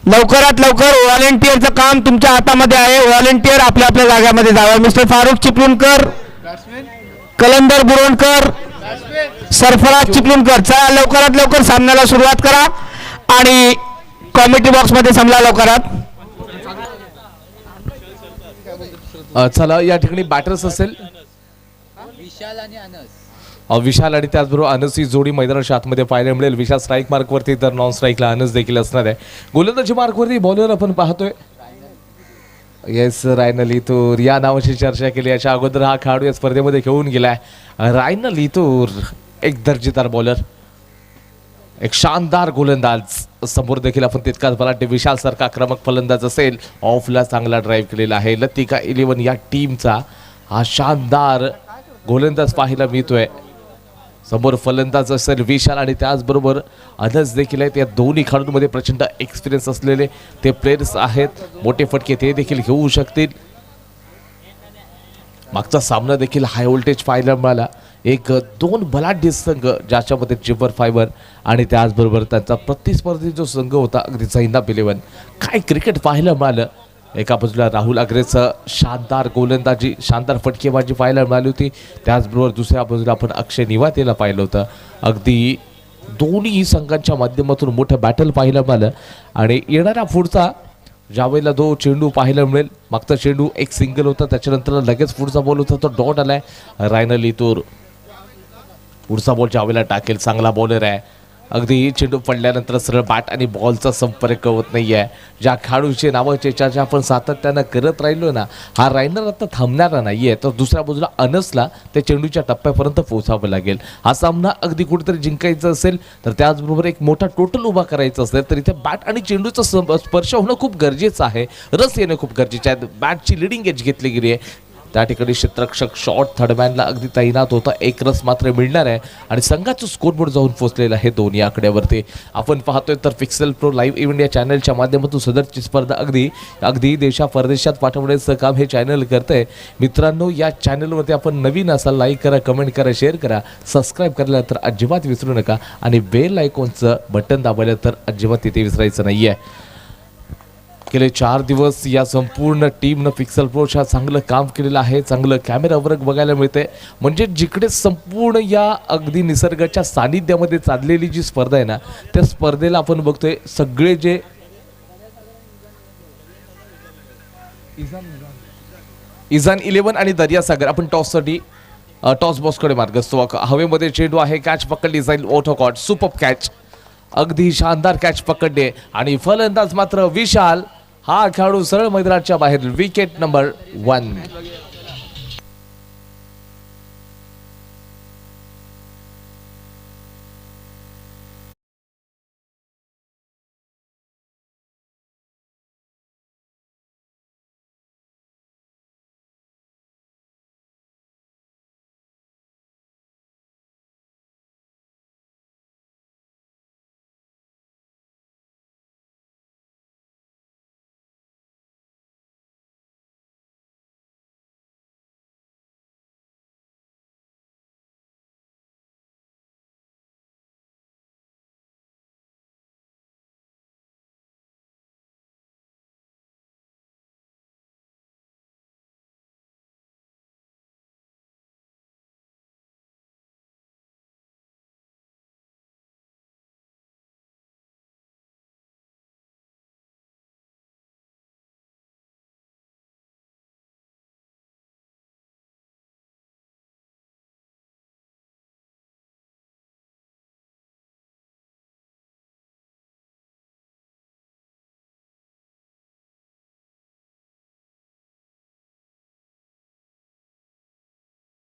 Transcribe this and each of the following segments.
लवकरात लवकर व्हॉलेंटिअरचं काम तुमच्या हातामध्ये आहे. व्हॉलेंटिअर आपल्या आपल्या जागेमध्ये जावं. मिस्टर फारुख चिपळूणकर, कलंदर बुरोणकर, सरफराज चिपळूणकर, चला लवकरात लवकर सामन्याला सुरुवात करा आणि कॉमेडी बॉक्स मध्ये समजा लवकरात. चला या ठिकाणी बॅटर्स असेल विशाल आणि त्याचबरोबर अनस ही जोडी मैदानाच्या आतमध्ये पाहायला मिळेल. विशाल स्ट्राईक मार्कवरती तर नॉन स्ट्राईकला अनस देखील असणार आहे. गोलंदाजी मार्कवरती बॉलर आपण पाहतोय येस रायनल इतूर या नावाची चर्चा केली. याच्या अगोदर हा खेळाडू या स्पर्धेमध्ये घेऊन गेलाय. रायनल इतूर एक दर्जेदार बॉलर, एक शानदार गोलंदाज. समोर देखील आपण तितकाच बलाढ्य विशाल सारखा आक्रमक फलंदाज असेल. ऑफला चांगला ड्राईव्ह केलेला आहे. लतिका 11 या टीमचा हा शानदार गोलंदाज पाहायला मिळतोय. समोर फलंदाज असेल विशाल आणि त्याचबरोबर अनस देखील आहेत. या दोन्ही खेळाडूंमध्ये प्रचंड एक्सपिरियन्स असलेले ते प्लेयर्स आहेत. मोठे फटके ते देखील घेऊ शकतील. मागचा सामना देखील हाय व्होल्टेज पाहायला मिळाला. एक दोन बलाढ्य संघ ज्याच्यामध्ये जिबर फायबर आणि त्याचबरोबर त्यांचा प्रतिस्पर्धी जो संघ होता अगदी झैनाब 11. काय क्रिकेट पाहायला मिळालं. एका बाजूला राहुल आग्रेचं शानदार गोलंदाजी, शानदार फटकेबाजी पाहायला मिळाली होती. त्याचबरोबर दुसऱ्या बाजूला आपण अक्षय निवातेला पाहिलं होतं. अगदी दोन्ही संघांच्या माध्यमातून मोठं बॅटल पाहायला मिळालं. आणि येणारा पुढचा ज्यावेळेला जो चेंडू पाहायला मिळेल, मागचा चेंडू एक सिंगल होता, त्याच्यानंतर लगेच पुढचा बॉल होता तो डॉट आलाय. रायनल इतूर पुढचा बॉल ज्यावेळेला टाकेल, चांगला बॉलर आहे. अगदी चेंडू पडल्यानंतर सरळ बॅट आणि बॉलचा संपर्क होत नाही आहे. ज्या खेळाडूची नावाची चर्चा आपण सातत्यानं करत राहिलो ना, हा रायनर आता थांबणारा नाही आहे. तर दुसऱ्या बाजूला अनसला त्या चेंडूच्या टप्प्यापर्यंत पोहोचावं लागेल. हा सामना अगदी कुठेतरी जिंकायचा असेल तर त्याचबरोबर एक मोठा टोटल उभा करायचा असेल तर इथे बॅट आणि चेंडूचा स्पर्श होणं खूप गरजेचं आहे. रस येणं खूप गरजेचं आहे. बॅटची लिडिंग एज घेतली गेली आहे. त्या ठिकाणी क्षेत्ररक्षक शॉर्ट थर्डमॅनला अगदी तैनात होता. एक रस मात्र मिळणार आहे आणि संघाचं स्कोरबोर्ड जाऊन पोहोचलेलं आहे दोन्ही आकड्यावरती. आपण पाहतोय तर पिक्सेल प्रो लाईव्ह इव्हेंट या चॅनलच्या माध्यमातून सदरची स्पर्धा अगदी देशा परदेशात पाठवण्याचं काम हे चॅनल करतंय. मित्रांनो, या चॅनलवरती आपण नवीन असाल लाईक करा, कमेंट करा, शेअर करा, सबस्क्राईब करायला तर अजिबात विसरू नका आणि बेल आयकॉनचं बटन दाबायला तर अजिबात तिथे विसरायचं नाही आहे. गेले 4 दिवस या संपूर्ण टीमनं पिक्सल प्रोच्या चांगलं काम केलेलं आहे. चांगलं कॅमेरा वर्क बघायला मिळते. म्हणजे जिकडे संपूर्ण या अगदी निसर्गाच्या सानिध्यामध्ये चाललेली जी स्पर्धा आहे ना, त्या स्पर्धेला आपण बघतोय सगळे जे इजान 11 आणि दर्यासागर आपण टॉससाठी टॉस बॉक्सकडे मार्ग असतो. हवेमध्ये चेंडू आहे, कॅच पकडली जाईल. ऑटोकॉट सुपर कॅच, अगदी शानदार कॅच पकडले आणि फलंदाज मात्र विशाल. हा खेळाडू सरळ मैदानाच्या बाहेर. Wicket number 1.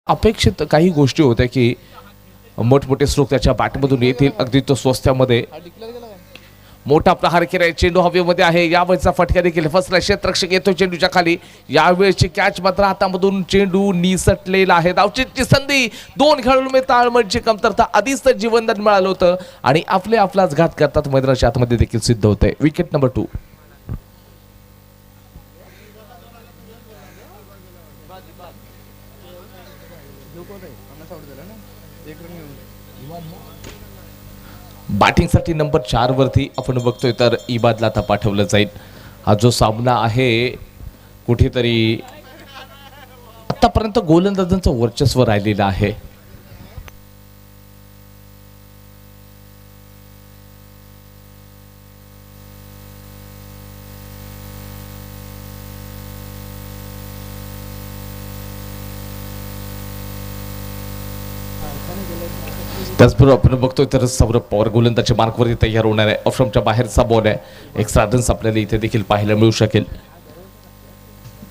अपेक्षित काही गोष्टी होत्या की मोठमोठे स्ट्रोक त्याच्या बॅटमधून येतील. अगदी तो स्वस्त्यामध्ये मोठा प्रहार केलाय. चेंडू हवेमध्ये आहे. यावेळेचा फटका देखील फसला. क्षेत्ररक्षक येतो चेंडूच्या खाली. यावेळेची कॅच मात्र हातामधून चेंडू निसटलेला आहे. धावचीची संधी. 2 खेळाडूंमध्ये ताळमेळची कमतरता. आधीच तर जीवनदान मिळालं होतं आणि आपलाच घात करतात मैदानाच्या आतमध्ये देखील सिद्ध होतंय. Wicket number 2. बॅटिंगसाठी नंबर 4 वरती आपण बघतोय तर इबादला आता पाठवलं जाईल. हा जो सामना आहे कुठेतरी आतापर्यंत गोलंदाजांचं वर्चस्व राहिलेलं आहे. त्याचबरोबर आपण बघतोय तर सौरभ पवार गोलंदाजी मार्कवरती तयार होणार आहे. ऑफस्टंपच्या बाहेरचा बॉल आहे. एक्स्ट्रा रन्स आपल्याला इथे देखील पाहायला मिळू शकेल.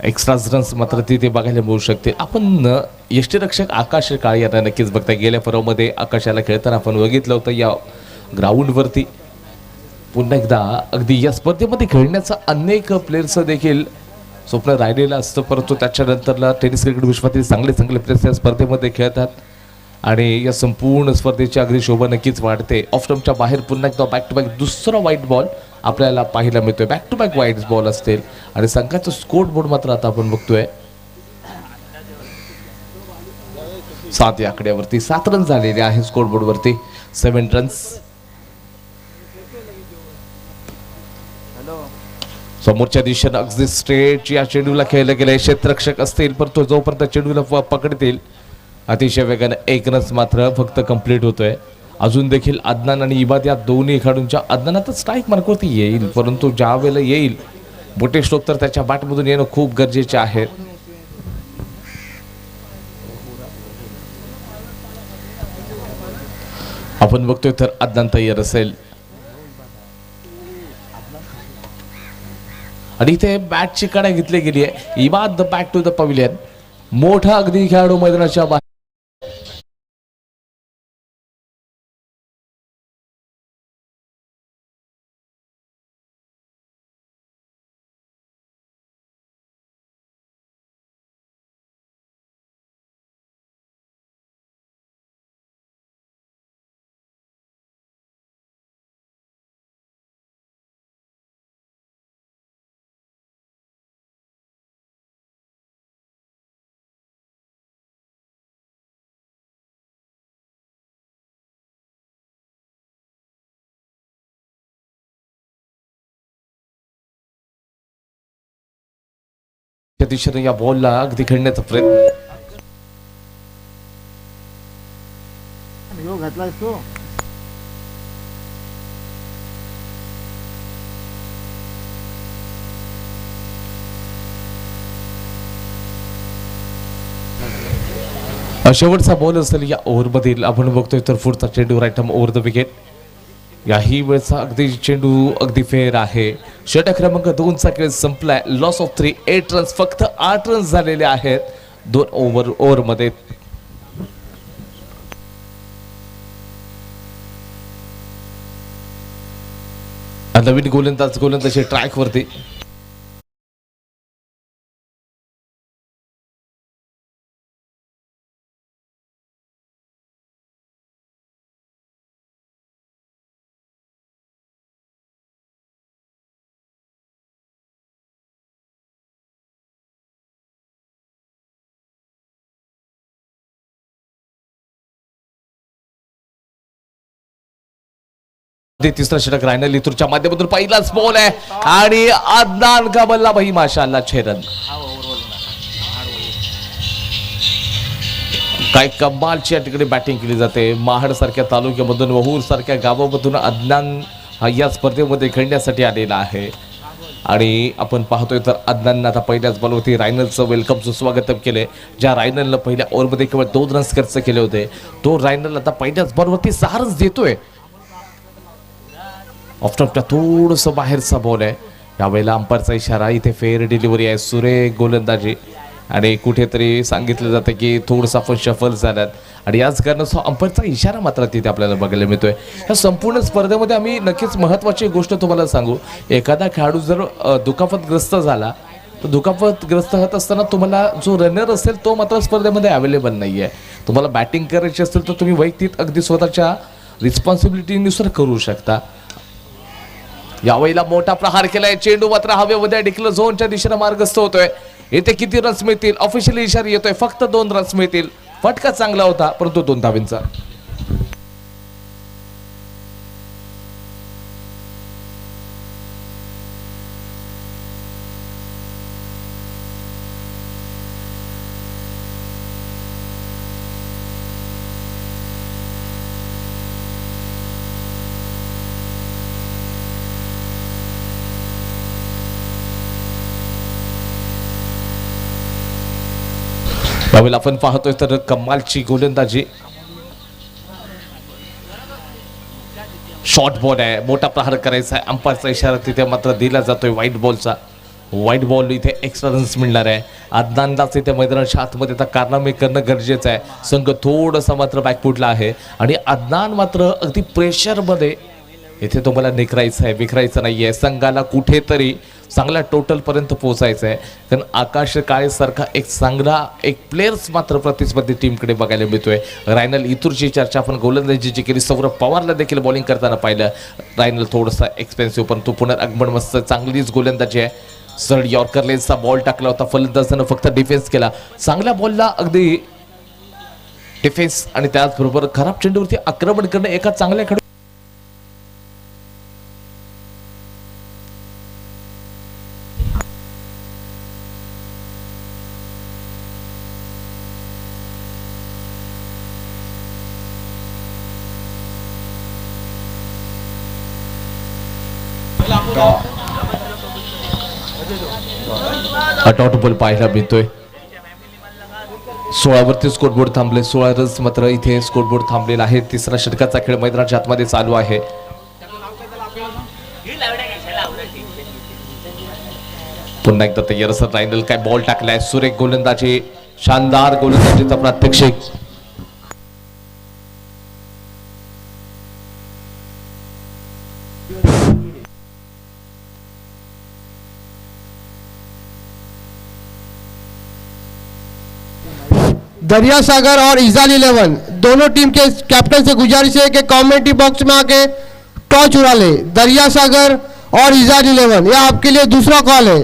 एक्स्ट्रा रन्स मात्र तिथे बघायला मिळू शकते. आपण यष्टीरक्षक आकाश काळे यांना नक्कीच बघता. गेल्या पर्वामध्ये आकाशाला खेळताना आपण बघितलं होतं या ग्राउंडवरती. पुन्हा एकदा अगदी या स्पर्धेमध्ये खेळण्याचं अनेक प्लेयर्स देखील स्वप्न राहिलेलं असतं, परंतु त्याच्यानंतरला टेनिस क्रिकेट विश्वातील चांगले चांगले प्लेयर्स या स्पर्धेमध्ये खेळतात आणि या संपूर्ण स्पर्धेची अगदी शोभा नक्कीच वाढते. ऑफस्टंपच्या बाहेर पुन्हा एकदा बॅक टू बॅक दुसरा व्हाईट बॉल आपल्याला पाहायला मिळतोय. Back to back white ball असतील आणि संघाचं स्कोर बोर्ड मात्र आता आपण बघतोय 7 या आकड्यावरती 7 रन झालेले आहे. स्कोर बोर्ड वरती 7 रन्स. समोरच्या दिशेनं अगदी स्ट्रेट या चेंडूला खेळलं गेले. क्षेत्ररक्षक असतील परंतु जोपर्यंत चेंडूला पकडतील अतिशय वेगाने 1 रन मात्र फक्त कंप्लीट होतोय. अजून देखील अदनान आणि इबाद या दोन्ही खेळाडूंच्या अदनान आता स्ट्राईक मार्कवरती येईल, परंतु ज्या वेळेला येईल मोठे स्ट्रोक तर त्याच्या बॅटमधून येणं खूप गरजेचे आहे. आपण बघतोय तर अदनान तयार असेल आणि इथे बॅटची कडा घेतली गेली आहे. Ibad the back to the pavilion. मोठा अगदी खेळाडू मैदानाच्या बाहेर. दिशेने या बॉलला अगदी खेळण्याचा प्रयत्न. शेवटचा बॉल असेल या ओव्हरमधील. आपण बघतोय तर पुढचा चेंडू right arm over the wicket. याही वेळचा अगदी चेंडू अगदी फेअर आहे. षटक क्रमांक 2 चा खेळ संपलाय. लॉस ऑफ 3 8 रन्स फक्त 8 रन्स झालेले आहेत 2 ओव्हर मध्ये. नवीन गोलंदाजी ट्रॅक वरती. तिसरा षटक रायनल लिथूरच्या माध्यमातून पहिलाच बॉल आहे आणि अदनान का बल्ला भाई माशाअल्लाह 6 रन. काय कमालची या ठिकाणी बॅटिंग केली जाते. महाड सारख्या तालुक्यामधून वहूर सारख्या गावामधून अदनान हा या स्पर्धेमध्ये खेळण्यासाठी आलेला आहे आणि आपण पाहतोय तर अदनाननं आता पहिल्याच बॉलवरती रायनलचं वेलकमचं स्वागत केले. ज्या रायनलनं पहिल्या ओव्हरमध्ये केवळ 2 रन्स खर्च केले होते तो रायनल आता पहिल्याच बॉलवरती 6 रन्स देतोय. ऑफस्टंपच्या थोडंसं बाहेरचा बॉल आहे. यावेळेला अंपायरचा इशारा. इथे फेअर डिलिव्हरी आहे. सुरेख गोलंदाजी आणि कुठेतरी सांगितलं जातं की थोडंसं आपण शफल झाल्यात आणि याच कारणास्तव अंपायरचा इशारा मात्र तिथे आपल्याला बघायला मिळतोय. या संपूर्ण स्पर्धेमध्ये आम्ही नक्कीच महत्त्वाची गोष्ट तुम्हाला सांगू. एखादा खेळाडू जर दुखापतग्रस्त झाला तर दुखापतग्रस्त होत असताना तुम्हाला जो रनर असेल तो मात्र स्पर्धेमध्ये अवेलेबल नाही आहे. तुम्हाला बॅटिंग करायची असेल तर तुम्ही वैयक्तिक अगदी स्वतःच्या रिस्पॉन्सिबिलिटीनुसार करू शकता. यावेळेला मोठा प्रहार केलाय. चेंडू मात्र हवेमध्ये अडकला. झोनच्या दिशेने मार्गस्थ होतोय. येथे किती रन्स मिळतील ऑफिशियली इशारा येतोय. फक्त 2 रन्स मिळतील. फटका चांगला होता परंतु 2 धावांचा. यावेळेला आपण पाहतोय तर कमालची गोलंदाजी. शॉर्ट बॉल आहे, मोठा प्रहार करायचा आहे. अंपायरचा इशारा तिथे मात्र दिला जातोय व्हाईट बॉलचा. व्हाईट बॉल इथे एक्स्ट्रा रन्स मिळणार आहे. अदनानलाच इथे मैदानाच्या आतमध्ये आता कारनामे करणं गरजेचं आहे. संघ थोडंसं मात्र बॅकफुटला आहे आणि अदनान मात्र अगदी प्रेशरमध्ये इथे तुम्हाला निखरायचं आहे, विखरायचं नाही आहे. संघाला कुठेतरी चांगल्या टोटलपर्यंत पोहोचायचं आहे. कारण आकाश काळेसारखा एक चांगला प्लेयर्स मात्र प्रतिस्पर्धी टीमकडे बघायला मिळतोय. रायनल इथूरची चर्चा आपण गोलंदाजीची केली. सौरभ पवारला देखील बॉलिंग करताना पाहिलं. रायनल थोडासा एक्सपेन्सिव्ह, परंतु पुनरागमन मस्त चांगलीच गोलंदाजी आहे. सरळ यॉर्कर लेन्सचा बॉल टाकला होता. फलंदाजानं फक्त डिफेन्स केला. चांगल्या बॉलला अगदी डिफेन्स आणि त्याचबरोबर खराब चेंडूवरती आक्रमण करणं एका चांगल्या खेळाडू. डॉट बॉल पाहायला मिळतोय. 16 वरती स्कोरबोर्ड थांबले. 16 रन्स मात्र इथे स्कोरबोर्ड थांबलेला आहे. तिसरा षटकाचा खेळ मैदानाच्या आतमध्ये चालू आहे. पुन्हा एकदा तयार असं रायनल काय बॉल टाकलाय. सुरेख गोलंदाजी, शानदार गोलंदाजीचा प्रात्यक्षिक. दरिया सागर और इजाल 11 दोनों टीम के कैप्टन से गुजारिश है कि कमेंट्री बॉक्स में आके टॉस उड़ा ले. दरिया सागर और इजाल 11 यह आपके लिए दूसरा कॉल है.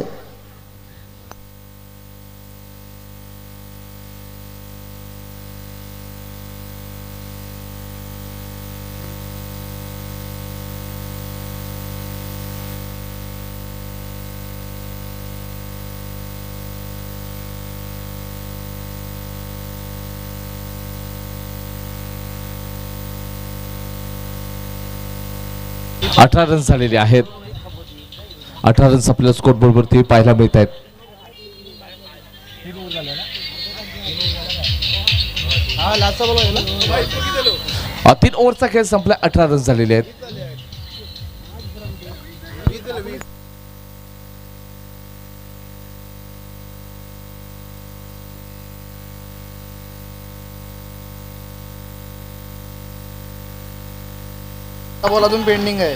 अठरा रन्स झालेले आहेत. 18 रन्स आपल्या स्कोरबोर्ड वरती पाहायला मिळत आहेत. तीन ओव्हरचा खेळ संपला. 18 रन्स झालेले आहेत. बॉल अजून पेंडिंग आहे.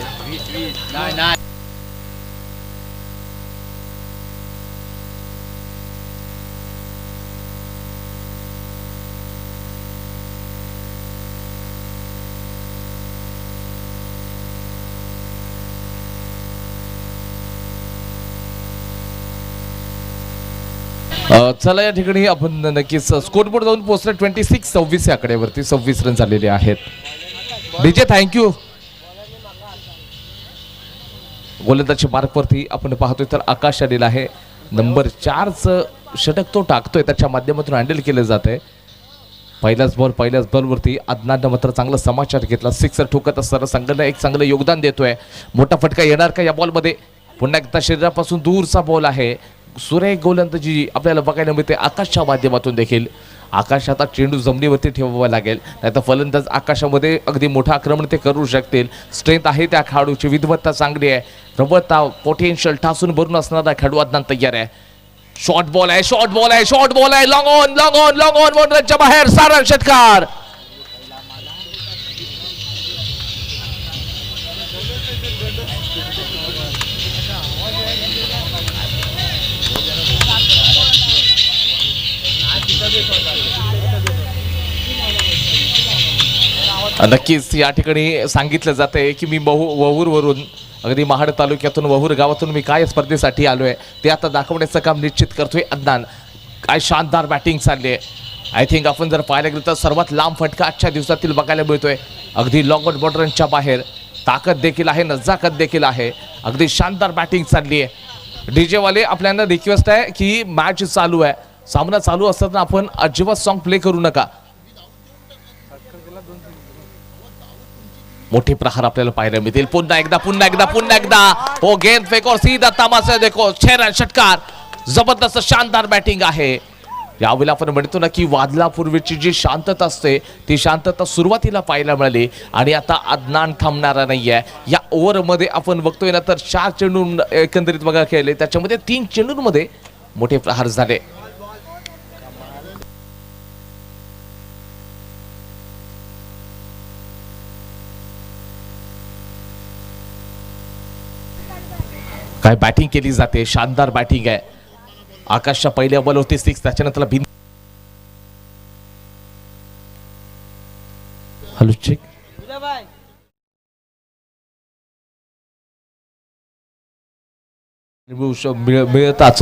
चला या ठिकाणी आपण नक्कीच स्कोरबोर्ड जाऊन पोहोचले. 26-26 या आकड्यावरती 26 रन झालेले आहेत. DJ thank you. गोलंदाजी मार्कवरती आपण पाहतोय तर आकाश आलेला आहे. नंबर 4चं षटक तो टाकतोय, त्याच्या माध्यमातून हँडल केलं जात आहे. पहिल्याच बॉलवरती अदनाननं मात्र चांगला समाचार घेतला. सिक्सर ठोकत असताना संघाला एक चांगलं योगदान देतोय. मोठा फटका येणार का या बॉलमध्ये? पुन्हा एकदा शरीरापासून दूरचा बॉल आहे. सुरेख गोलंदाजी आपल्याला बघायला मिळते आकाशच्या माध्यमातून देखील. आकाश आता चेंडू जमिनीवरती ठेवावा लागेल, नाहीतर फलंदाज आकाशामध्ये अगदी मोठं आक्रमण ते करू शकतील. स्ट्रेंथ आहे त्या खेळाडूची, विद्वत्ता चांगली आहे, प्रबळता पोटेन्शियल ठासून भरून असणारा खेळाडू अदनान तयार आहे. शॉर्ट बॉल आहे. लॉंग ऑन रनच्या बाहेर. सारा षटकार. नक्कीच या ठिकाणी सांगितलं जात आहे की मी वहूरवरून अगदी महाड तालुक्यातून वहूर गावातून मी काय स्पर्धेसाठी आलोय ते आता दाखवण्याचं काम निश्चित करतोय अदनान. काय शानदार बॅटिंग चालली आहे. आय थिंक आपण जर पाहायला गेलं तर सर्वात लांब फटका आजच्या दिवसातील बघायला मिळतोय. अगदी लॉंग ऑन बॉर्डरच्या बाहेर. ताकद देखील आहे, नजाकत देखील आहे. अगदी शानदार बॅटिंग चालली आहे. डीजे वाले आपल्याला रिक्वेस्ट आहे की मॅच चालू आहे, सामना चालू असताना आपण अजिबात सॉन्ग प्ले करू नका. मोठे प्रहार आपल्याला पाहायला मिळतील. पुन्हा एकदा हो गेंद फेक और सीधा तमाशा देखो. 6 रन षटकार. जबरदस्त शानदार बॅटिंग आहे. यावेळेला आपण म्हणतो ना की वादलापूर्वीची जी शांतता असते ती शांतता सुरुवातीला पाहायला मिळाली आणि आता अदनान थांबणारा नाहीये. या ओव्हरमध्ये आपण बघतोय ना तर 4 चेंडू एकंदरीत बघा खेळले, त्याच्यामध्ये 3 चेंडूंमध्ये मोठे प्रहार झाले. काय बॅटिंग केली जाते, शानदार बॅटिंग आहे. आकाशच्या पहिल्या बॉलवरती 6, त्याच्यानंतर भिंत. हॅलो चेक मिळताच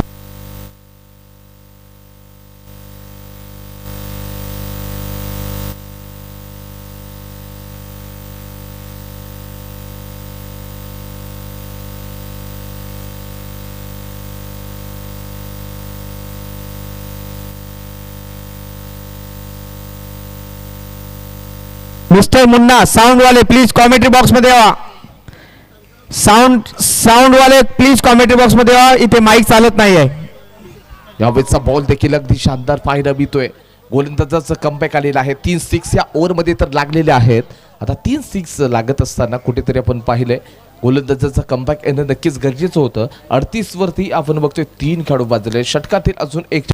मिस्टर मुन्ना साऊंड वाले प्लीज कॉमेंट्री बॉक्स मध्ये यावा. साऊंड वाले प्लीज कॉमेंट्री बॉक्स मध्ये यावा, इथे माईक चालत नाहीये. यावेळेचा बॉल देखील अगदी शानदार पाहायला मिळतोय. गोलंदाजाचं कमबॅक आलेलं आहे. 3 6 या ओव्हरमध्ये तर लागलेले आहेत. आता 3 6 लागत असताना कुठेतरी आपण पाहिलंय गोलंदाजाचं कमबॅक येणं नक्कीच गरजेचं होतं. 38 वरती आपण बघतोय 3 खेळाडू बाजूले. षटकातील अजून एक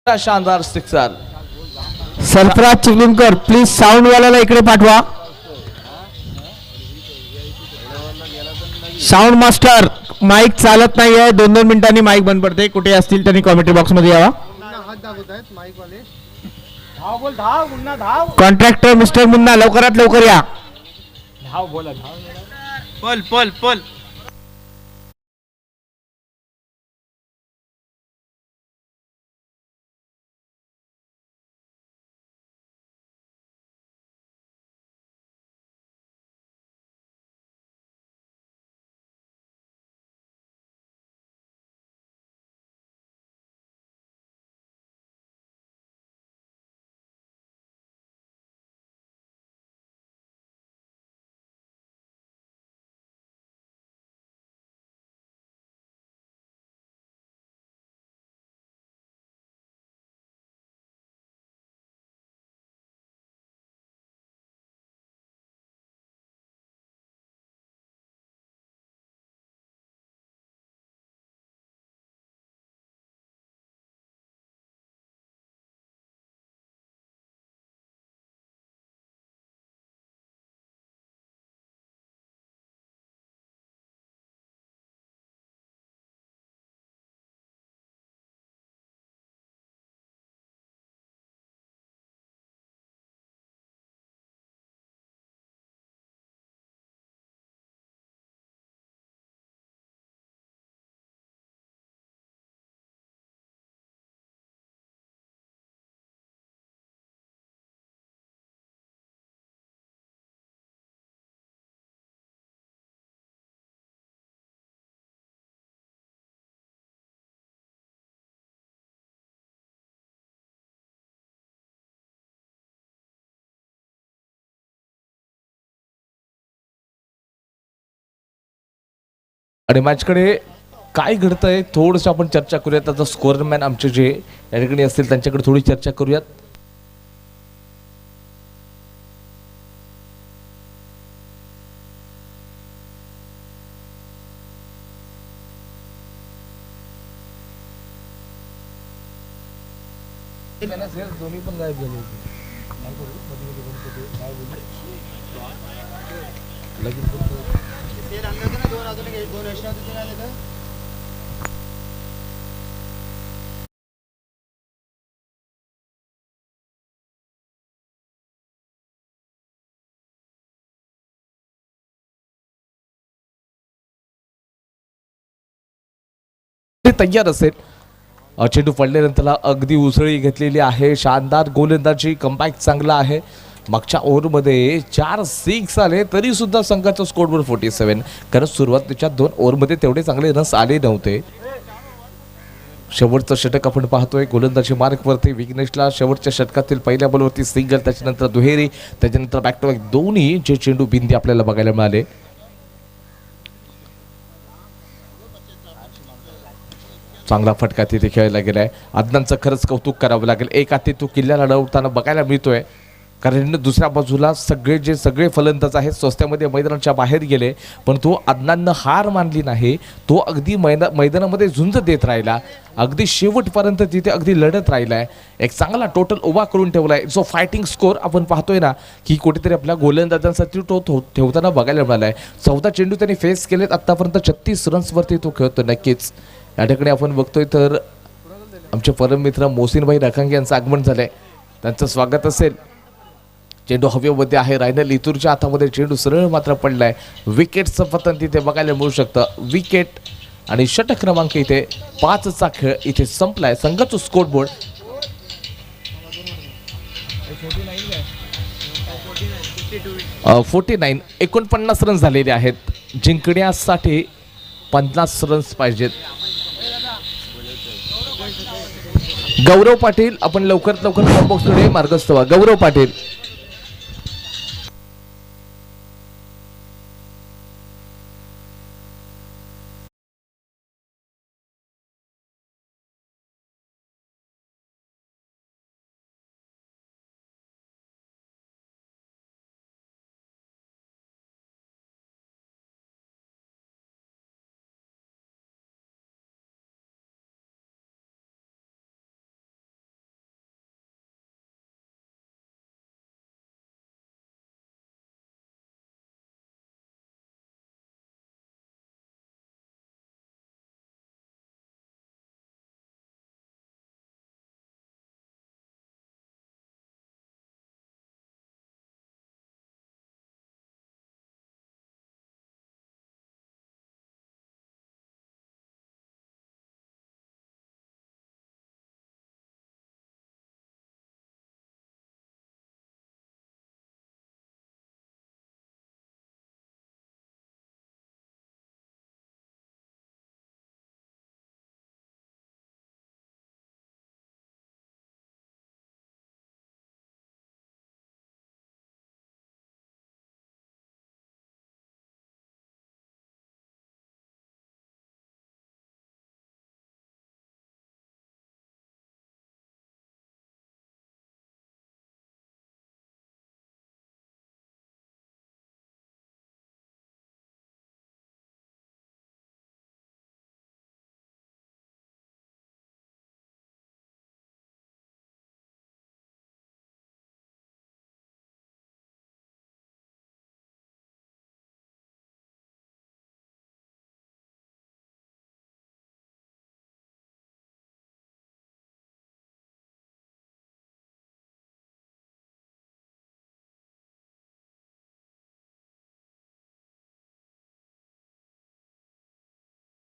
शानदार sixer. Sarfaraz Chiplunkar please sound वाल्याला इकडे पाठवा. साऊंड मास्टर माईक चालत नाहीये, 2-2 मिनिटांनी माईक बंद पडते. कुठे असतील त्यांनी कॉमेंट्री बॉक्स मध्ये यावा. कॉन्ट्रॅक्टर मिस्टर मुन्ना लवकरात लवकर या. पल पल पल आणि मॅचकडे काय घडतंय थोडंसं आपण चर्चा करूयात. आता स्कोअरमॅन आमचे जे या ठिकाणी असतील त्यांच्याकडे थोडी चर्चा करूयात. दोन्ही पण गायब झाले तयार असेल. चेंडू पडल्यानंतर अगदी उसळी घेतलेली आहे. शानदार गोलंदाजी, कमबॅक चांगला आहे. मागच्या ओव्हरमध्ये 4 सिक्स आले तरी सुद्धा संघाचा स्कोरवर 47, कारण सुरुवातीच्या 2 ओव्हरमध्ये तेवढे चांगले रन्स आले नव्हते. शेवटचं षटक आपण पाहतोय गोलंदाजी मार्कवरती विघ्नेशला शेवटच्या षटकातील पहिल्या बॉलवरती सिंगल, त्याच्यानंतर दुहेरी, त्याच्यानंतर बॅक टू बॅक दोन्ही जे चेंडू बिंदी आपल्याला बघायला मिळाले. चांगला फटका तिथे खेळायला गेलाय. अदनानचं खरंच कौतुक करावं लागेल. एक हाती तो किल्ल्याला लढवताना बघायला मिळतोय, कारण दुसऱ्या बाजूला सगळे फलंदाज आहेत स्वस्त्यामध्ये मैदानाच्या बाहेर गेले, पण तो अदनाननं हार मानली नाही. तो अगदी मैदानामध्ये झुंज देत राहिला, अगदी शेवटपर्यंत तिथे अगदी लढत राहिलाय. एक चांगला टोटल उभा करून ठेवलाय. जो फायटिंग स्कोर आपण पाहतोय ना, की कुठेतरी आपल्या गोलंदाजांसाठी तो ठेवताना बघायला मिळालाय. 14 चेंडू त्यांनी फेस केलेत आतापर्यंत, 36 रन्सवरती तो खेळतो. नक्कीच या ठिकाणी आपण बघतोय तर आमचे परम मित्र मोहसिनभाई रखांगे यांचं आगमन झालंय, त्यांचं स्वागत असेल. चेंडू हवेमध्ये आहे, रायनल इतूरच्या हातामध्ये चेंडू सरळ मात्र पडलाय. विकेटचं पतन तिथे बघायला मिळू शकतं. विकेट आणि षटक क्रमांक इथे 5चा खेळ इथे संपलाय. संघाचं स्कोर बोर्ड 49, 49 रन झालेले आहेत. जिंकण्यासाठी 50 रन्स पाहिजेत. गौरव पाटील आपण लवकरात लवकर बॉक्सकडे मार्गस्थ व्हा. गौरव पाटील.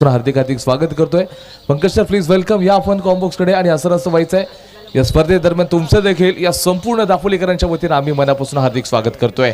हार्दिक हार्दिक स्वागत करतोय. Pankaj sir please welcome. या आपण कॉम्बॉक्सकडे आणि असं व्हायचंय या स्पर्धेदरम्यान तुमचं देखील या संपूर्ण दापोलीकरांच्या वतीने आम्ही मनापासून हार्दिक स्वागत करतोय.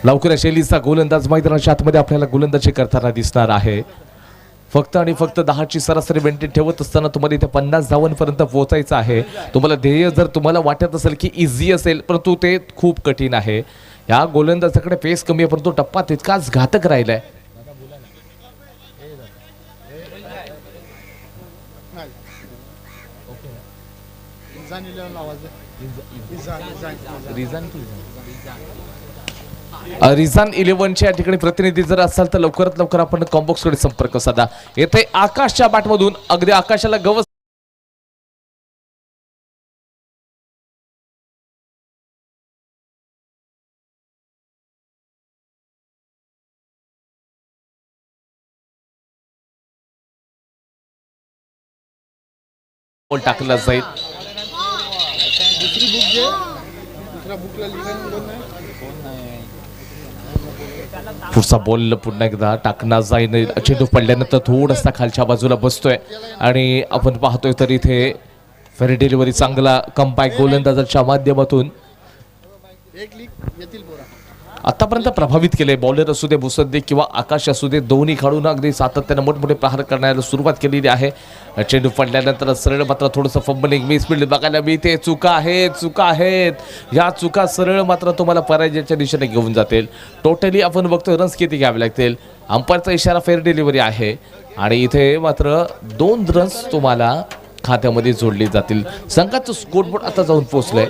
लवकर शैलीचा गोलंदाज मैदानाच्या आतमध्ये आपल्याला गोलंदाजी करताना दिसणार आहे. फक्त आणि फक्त 10ची सरासरी मेंटेन ठेवत असताना तुम्हाला इथे 50 धावांपर्यंत पोहोचायचं आहे. तुम्हाला ध्येय जर तुम्हाला वाटत असेल की इझी असेल, परंतु ते खूप कठीण आहे. या गोलंदाजाकडे पेस कमी आहे, परंतु टप्पा तितकाच घातक राहिलाय. रिझान 11चे या ठिकाणी प्रतिनिधी जर असाल तर लवकरात लवकर आपण कॉम्बॉक्सकडे संपर्क साधा. येथे आकाशच्या बॅटमधून अगदी आकाशाला गवस बॉल टाकला जाईल. पुढचा बॉल पुन्हा एकदा टाकणार जाईल. चेंडू पडल्यानंतर थोडासा खालच्या बाजूला बसतोय आणि आपण पाहतोय तर इथे फेरी डिलिव्हरी चांगला कमबॅक गोलंदाजाच्या माध्यमातून आतापर्यंत प्रभावित केले. बॉलर असू दे, मुसद्दी किंवा आकाश असू दे, दोन्ही खेळून अगदी सातत्याने मोठमोठे प्रहार करण्याला सुरुवात केलेली आहे. चेंडू पडल्यानंतर सरळ मात्र थोडंसं फंबलिंग मिसफिल्ड बघायला मिळते. चुका आहेत. या चुका सरळ मात्र तुम्हाला पराजयाच्या दिशेने घेऊन जातील. टोटली आपण बघतोय रन्स किती घ्यावे लागतील. अंपायरचा इशारा फेअर डिलिव्हरी आहे आणि इथे मात्र 2 रन्स तुम्हाला खात्यामध्ये जोडले जातील. संघाचं स्कोरबोर्ड आता जाऊन पोहोचलंय.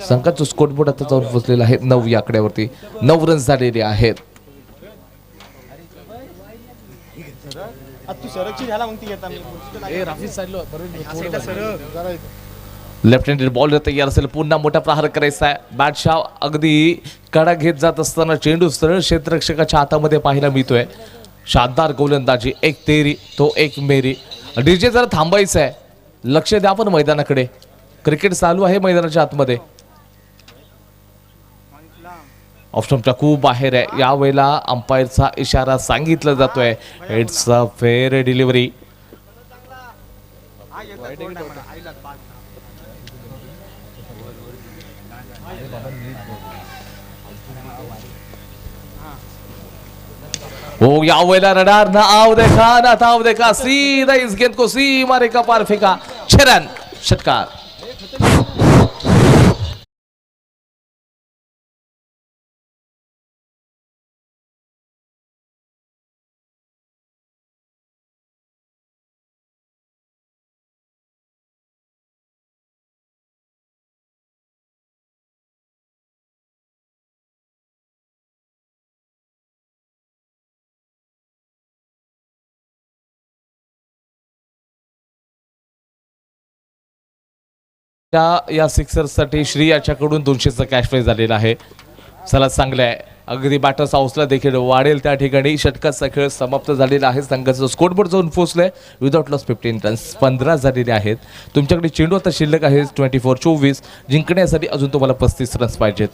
संघाचं स्कोरबोर्ड आता जाऊन पोहोचलेलं आहे 9 या आकड्यावरती. 9 रन्स झालेले आहेत. लेफ्ट हँडेड बॉलर तयार असेल. पुन्हा मोठा प्रहार करायचा आहे. बादशाह अगदी कडा घेत जात असताना चेंडू सरळ क्षेत्ररक्षकाच्या हातामध्ये पाहायला मिळतोय. शानदार गोलंदाजी. एक तेरी तो एक मेरी. डीजे जरा थांबायचं आहे. लक्ष द्या पण मैदानाकडे. क्रिकेट चालू आहे मैदानाच्या आतमध्ये. ऑप्शनच्या खूप बाहेर आहे. यावेळेला अंपायरचा इशारा सांगितला जातोय. It's a fair delivery. वो यावेळेला रडार ना आव देखा सीधा इस गेंद को सीमा रेखा पार फेंका. 6 रन षटकार. या सिक्सरसाठी श्री याच्याकडून 200चा कॅश प्राइज झालेला आहे. चला चांगलं आहे. अगदी बॅटर्स हाऊसला देखील वाढेल त्या ठिकाणी. षटकाचा खेळ समाप्त झालेला आहे. संघाचं स्कोरबोर्ड जाऊन पोहोचलंय. विदाउट लॉस 15 रन्स 15 झालेले आहेत. तुमच्याकडे चेंडू आता शिल्लक आहे 24-24. जिंकण्यासाठी अजून तुम्हाला 35 रन्स पाहिजेत.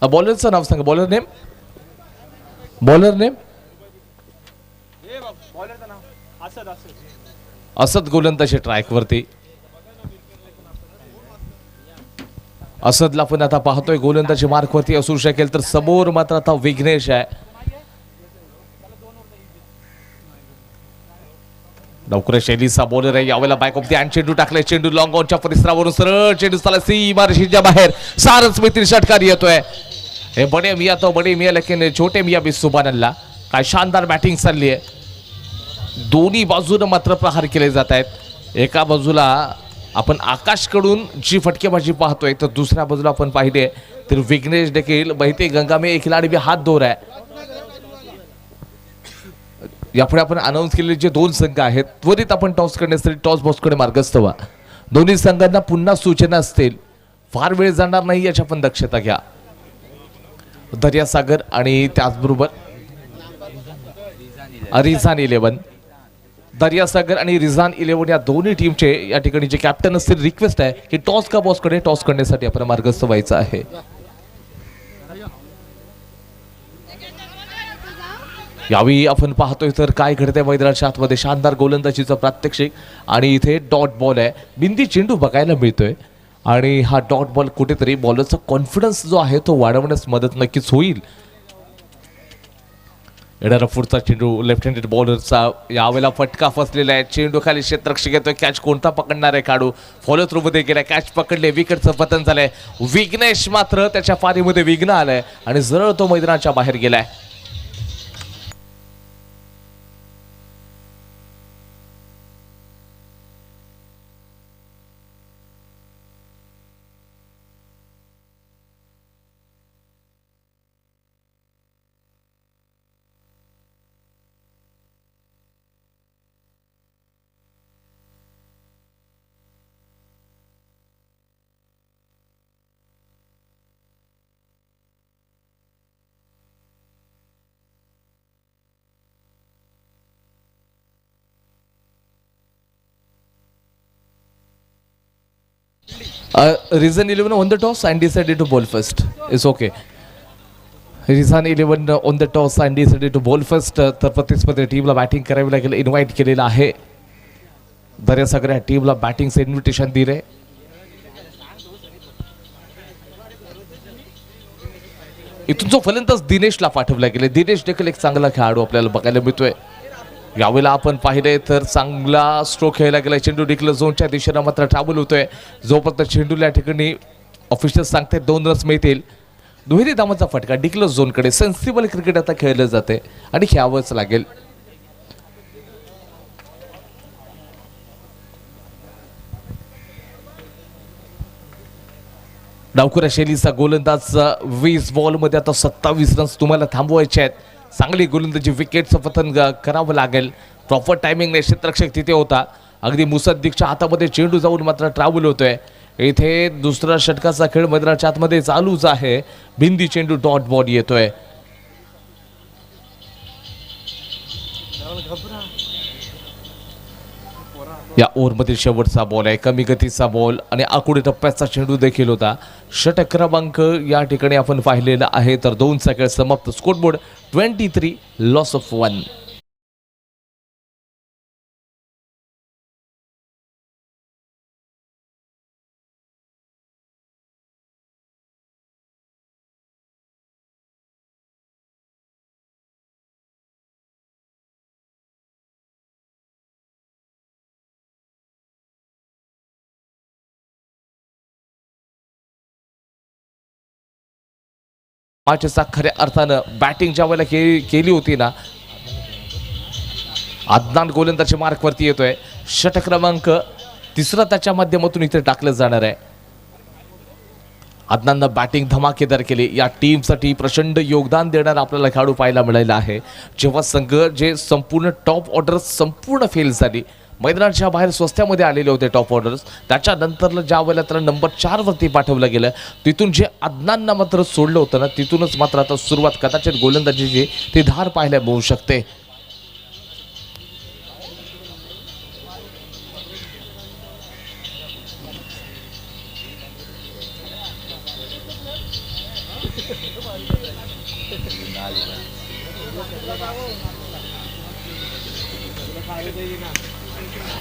बॉलरचं नाव सांगा. बॉलर नेम असद गोलंदाजी ट्रॅक वरती. असदला पण आता पाहतोय गोलंदाजी मार्क वरती असू शकेल. तर समोर मात्र आता विघ्नेश आहे. लवकर शैलीचा बॉलर आहे. यावेळेला बॅक ऑफ द हँड चेंडू टाकलाय. चेंडू लॉंग ऑनच्या परिसरावरून सरळ चेंडू चालला सीमा रेषेच्या बाहेर. सारच मित्र षटकार येतोय. हे बडे मिया तो बडे मिया लेकिन छोटे मिया भी सुभान अल्लाह. काय शानदार बॅटिंग चालली आहे. दोन्ही बाजूने मात्र प्रहार केले जात आहेत. एका बाजूला आपण आकाशकडून जी फटकेबाजी पाहतोय तर दुसऱ्या बाजूला आपण पाहिले तर विघ्नेश देखील बहते गंगा में एक खिलाडी भी हात धो रहा है. यापुढे आपण अनाऊन्स केलेले जे 2 संघ आहेत त्वरित आपण टॉस करण्यासाठी टॉस बॉक्सकडे मार्गस्थ व्हा. दोन्ही संघांना पुन्हा सूचना असतील. फार वेळ जाणार नाही याची आपण दक्षता घ्या. दर्यासागर आणि त्याचबरोबर रिझान 11 दर्यासागर आणि रिझान 11 या दोन्ही टीमचे या ठिकाणी जे कॅप्टन असतील रिक्वेस्ट आहे की टॉस का बॉसकडे टॉस करण्यासाठी आपण मार्गस्थ व्हायचं आहे. यावेळी आपण पाहतोय तर काय घडतंय मैदानाच्या आतमध्ये शानदार गोलंदाजीचं प्रात्यक्षिक आणि इथे डॉट बॉल आहे, बिंदी चेंडू बघायला मिळतोय आणि हा डॉट बॉल कुठेतरी बॉलरचा कॉन्फिडन्स जो आहे तो वाढवण्यास मदत नक्कीच होईल. येणारा पुढचा चेंडू लेफ्ट हँडेड बॉलरचा यावेळेला फटका फसलेला आहे, चेंडू खाली क्षेत्ररक्षक येतोय, कॅच कोणता पकडणार आहे काढू, फॉलो थ्रू मध्ये गेलाय, कॅच पकडले, विकेटचं पतन झालंय, विघ्नेश मात्र त्याच्या पारीमध्ये विघ्न आलंय आणि जरळ तो मैदानाच्या बाहेर गेलाय. Reason 11 on the toss and decided to bowl first. It's okay. Reason 11 on the toss and decided to bowl first. तर प्रतिस्पर्धी टीमला बॅटिंग करावी लागेल, इन्व्हाइट केलेलं आहे. दर्यासागर या टीमला बॅटिंगचं इन्व्हिटेशन दिले. इथून जो फलंदाज दिनेशला पाठवला गेले, दिनेश देखील एक चांगला खेळाडू आपल्याला बघायला मिळतोय. यावेळेला आपण पाहिले तर चांगला स्ट्रोक खेळला गेला, चेंडू डिक्लेअर झोनच्या दिशेनं मात्र ट्रॅव्हल होतोय. जोपर्यंत चेंडूला या ठिकाणी ऑफिशियल सांगते 2 रन्स मिळतील. दुहेरी धावांचा फटका डिक्लेअर झोनकडे. सेन्सिबल क्रिकेट आता खेळलं जाते आणि खेळावंच लागेल. डावखुऱ्या शैलीचा गोलंदाज 20 बॉलमध्ये आता 27 रन्स तुम्हाला थांबवायचे आहेत. चांगली गोलंदाजी, विकेटचं पतन करावं लागेल. प्रॉपर टायमिंगने क्षेत्ररक्षक तिथे होता, अगदी मुसद्दीकच्या हातामध्ये चेंडू जाऊन मात्र ट्रॅव्हल होतोय. इथे दुसरा षटकाचा खेळ मैदानाच्या आतमध्ये चालूच आहे. बिंदी चेंडू डॉट बॉल येतोय. या ओव्हरमधील शेवटचा बॉल आहे, कमी गतीचा बॉल आणि आकुडे टप्प्याचा चेंडू देखील होता. षटक क्रमांक या ठिकाणी आपण पाहिलेला आहे. तर 2 सेकंड समाप्त. Scoreboard 23, loss of 1. मॅचचा खऱ्या अर्थानं बॅटिंग ज्या वेळेला केली होती ना, अदनान गोलंदाजी मार्कवरती येतोय. षटक क्रमांक 3 त्याच्या माध्यमातून इथे टाकलं जाणार आहे. अदनाननं बॅटिंग धमाकेदार केली. या टीमसाठी प्रचंड योगदान देणार आपल्याला खेळाडू पाहायला मिळालेला आहे. जेव्हा संघ जे संपूर्ण टॉप ऑर्डर संपूर्ण फेल झाली, मैदानाच्या बाहेर स्वस्त्यामध्ये आलेले होते टॉप ऑर्डर्स, त्याच्यानंतर ज्या वेळेला त्याला नंबर 4 वरती पाठवलं गेलं, तिथून जे अदनानना मात्र सोडलं होतं ना, तिथूनच मात्र आता सुरुवात कदाचित गोलंदाजीची ती धार पाहायला मिळू शकते.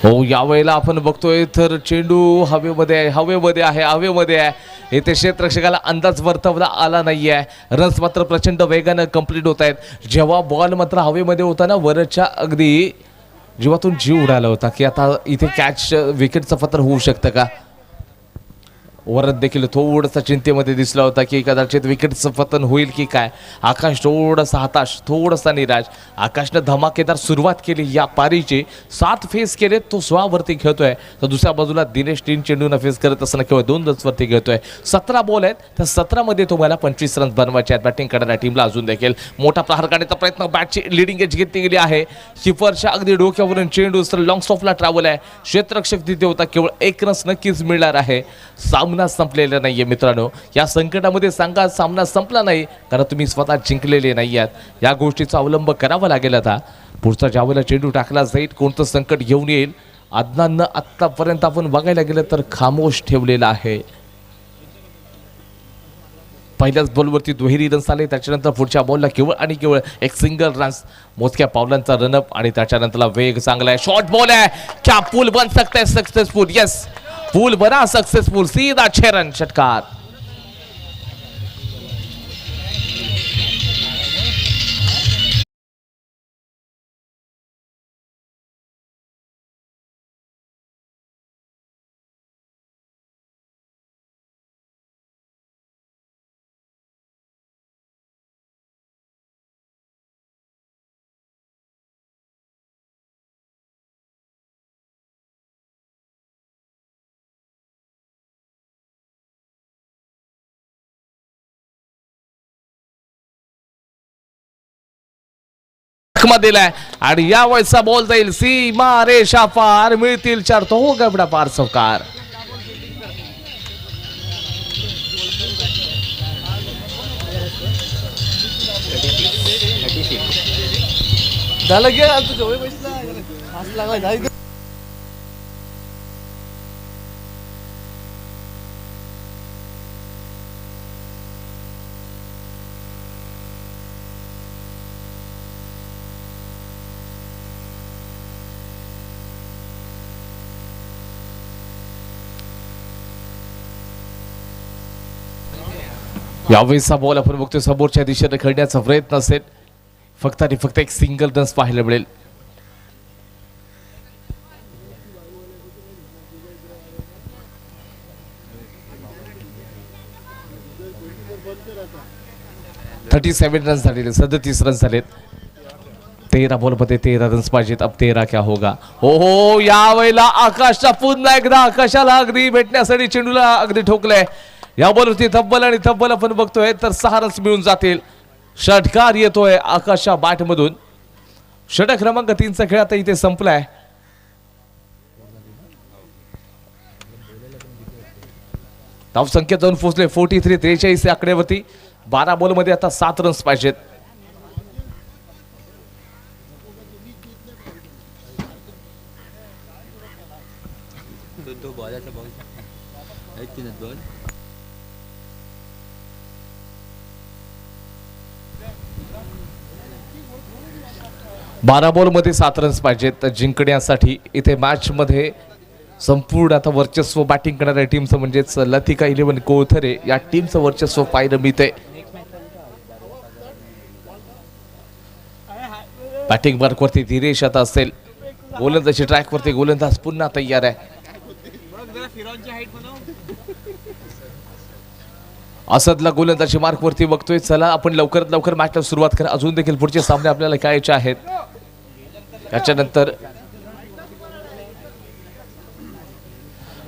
हो, यावेळेला आपण बघतोय तर चेंडू हवेमध्ये आहे. इथे क्षेत्ररक्षकाला अंदाज वर्तवला आला नाहीये. रन्स मात्र प्रचंड वेगानं कंप्लीट होत आहेत. जेव्हा बॉल मात्र हवेमध्ये होता ना, वरच्या अगदी जीवातून जीव उडाला होता की आता इथे कॅच विकेटचं पत्र होऊ शकतं का. वरत देखील थोडंसं चिंतेमध्ये दिसला होता की कदाचित विकेटचं पतन होईल की काय. आकाश थोडासा हताश, थोडासा निराश. आकाशनं धमाकेदार सुरुवात केली या पारीची. 7 फेस केले, तो 16 वरती खेळतोय. तर दुसऱ्या बाजूला दिनेश 3 चेंडूंना फेस करत असताना केवळ 2 रन्स वरती खेळतोय. 17 बॉल आहेत, त्या 17 मध्ये तुम्हाला 25 रन्स बनवायचे आहेत. बॅटिंग करणाऱ्या टीमला अजून देखील मोठा प्रहार काढण्याचा प्रयत्न. बॅटची लिडिंग एज घेतली गेली आहे. किपरच्या अगदी डोक्यावरून चेंडू लॉंग स्टॉपला ट्रॅव्हल आहे. क्षेत्ररक्षक तिथे होता, केवळ 1 रन्स नक्कीच मिळणार आहे. सामना सामना संपलेला नाहीये मित्रांनो. या संकटामध्ये सांगा सामना संपला नाही कारण तुम्ही स्वतः जिंकलेले नाही आहात. या गोष्टीचा अवलंब करावा लागेल. आता पुढचा ज्यावेळेला चेंडू टाकला जाईल कोणतं संकट घेऊन येईल. अदनाननं आत्तापर्यंत आपण बघायला गेलं तर खामोश ठेवलेला आहे. पहिल्याच बॉलवरती दुहेरी रन्स आले. त्याच्यानंतर पुढच्या बॉलला केवळ आणि केवळ एक सिंगल रन्स. मोजक्या पावलांचा रनअप आणि त्याच्यानंतरला वेग चांगला आहे. शॉर्ट बॉल है, क्या पुल बन सकता है सक्सेसफुल? यस, पुल बना सक्सेसफुल. सीधा 6 रन षटकार. दिलाय आणि या वेळेचा बॉल जाईल सीमा रेषा पार. मिळतील 4. तो हो गबडा पार चौकार. यावेळेचा बॉल आपण बघतोय समोरच्या दिशेने खेळण्याचा प्रयत्न असेल. फक्त आणि फक्त एक सिंगल रन्स पाहायला मिळेल. रन्स झालेले. 37 रन्स झालेत. 13 बॉलमध्ये 13 रन्स पाहिजेत. अब 13 क्या होगा? हो यावेळेला आकाशचा पुन्हा एकदा आकाशाला अगदी भेटण्यासाठी चेंडूला अगदी ठोकलंय. या बॉलवरती तब्बल आणि तब्बल आपण बघतोय तर 6 रन्स मिळून जातील. षटकार येतोय आकाशच्या बॅट मधून. षटक क्रमांक 3चा खेळ आता इथे संपलाय. धावसंख्या जाऊन पोहोचले 43 या आकड्यावरती. 12 बॉलमध्ये आता 7 रन्स पाहिजेत. बारा बॉलमध्ये 7 रन्स पाहिजेत तर जिंकण्यासाठी. इथे मॅच मध्ये संपूर्ण आता वर्चस्व बॅटिंग करणाऱ्या टीमचं म्हणजेच लतिका 11 कोळथरे या टीमचं वर्चस्व पाहायला मिळते. बॅटिंग मार्कवरती धीरेश आता असेल. गोलंदाजी ट्रॅकवरती गोलंदाज पुन्हा तयार आहे. असदला गोलंदाजी मार्कवरती बघतोय. चला आपण लवकरात लवकर मॅचला सुरुवात करा. अजून देखील पुढचे सामने आपल्याला खेळायचे आहेत. त्याच्यानंतर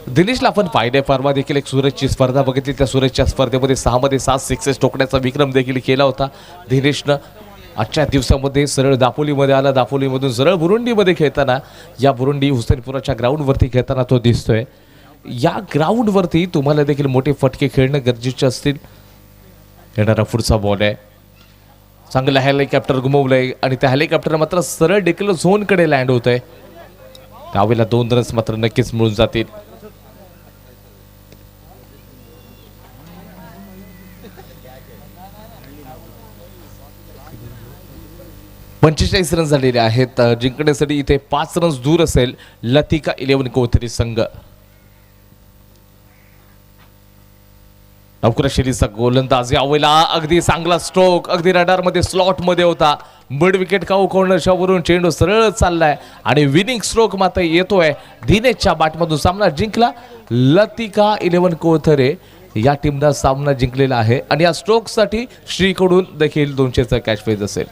दिनेशला आपण पाहिजे परवा देखील एक सूरजची स्पर्धा बघितली. त्या सूरजच्या स्पर्धेमध्ये 6 मध्ये 7 सिक्सेस ठोकण्याचा विक्रम देखील केला होता दिनेशनं. आजच्या दिवसामध्ये सरळ दापोलीमध्ये आला. दापोलीमधून सरळ बुरुंडीमध्ये खेळताना या बुरुंडी हुसेनपुराच्या ग्राउंडवरती खेळताना तो दिसतोय. या ग्राउंडवरती तुम्हाला देखील मोठे फटके खेळणं गरजेचे असतील. येणारा पुढचा बॉल आहे. चांगला हेलिकॉप्टर घुमवलंय आणि त्या हेलिकॉप्टर मात्र सरळ देखील झोनकडे लँड होत आहे. त्यावेळेला 2 रन्स मात्र नक्कीच मिळून जातील. पंचेचाळीस रन झालेले आहेत. जिंकण्यासाठी इथे 5 रन्स दूर असेल लतिका 11 कोथरी संघ. नवकुराशैलीचा गोलंदाज यावेळेला अगदी चांगला स्ट्रोक. अगदी रडार मध्ये स्लॉट मध्ये होता. मिड विकेट काऊ कॉर्नरच्या वरून चेंडू सरळ चाललाय आणि विनिंग स्ट्रोक मात्र येतोय. दिनेशच्या बॅटमधून सामना जिंकला. लतिका 11 कोथरे या टीमनं सामना जिंकलेला आहे आणि या स्ट्रोकसाठी श्रीकडून देखील 200चा कॅच प्राइज असेल.